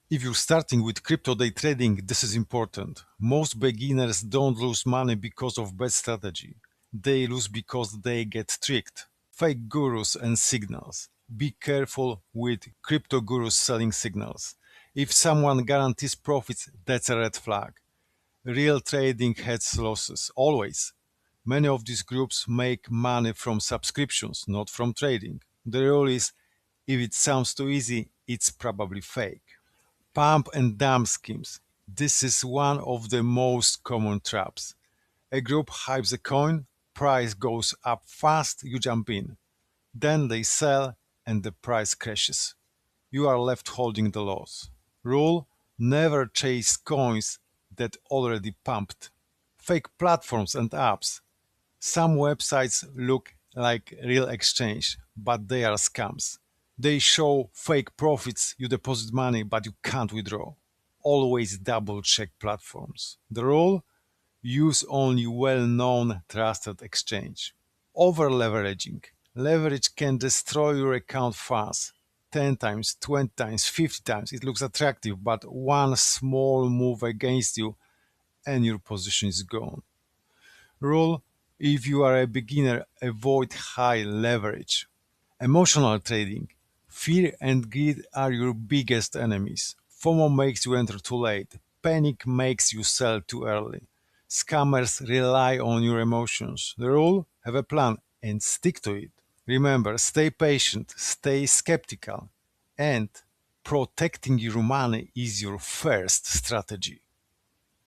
If you're starting with crypto day trading, this is important. Most beginners don't lose money because of bad strategy. They lose because they get tricked. Fake gurus and signals. Be careful with crypto gurus selling signals. If someone guarantees profits, that's a red flag. Real trading has losses, always. Many of these groups make money from subscriptions, not from trading. The rule is, if it sounds too easy, it's probably fake. Pump and dump schemes. This is one of the most common traps. A group hypes a coin, price goes up fast, you jump in. Then they sell and the price crashes. You are left holding the loss. Rule: never chase coins that already pumped. Fake platforms and apps. Some websites look like real exchange, but they are scams. They show fake profits, you deposit money, but you can't withdraw. Always double check platforms. The rule: use only well known trusted exchange. Over leveraging. Leverage can destroy your account fast. 10 times, 20 times, 50 times. It looks attractive, but one small move against you and your position is gone. Rule: if you are a beginner, avoid high leverage. Emotional trading. Fear and greed are your biggest enemies. FOMO makes you enter too late. Panic makes you sell too early. Scammers rely on your emotions. The rule: have a plan and stick to it. Remember, stay patient, stay skeptical, and protecting your money is your first strategy.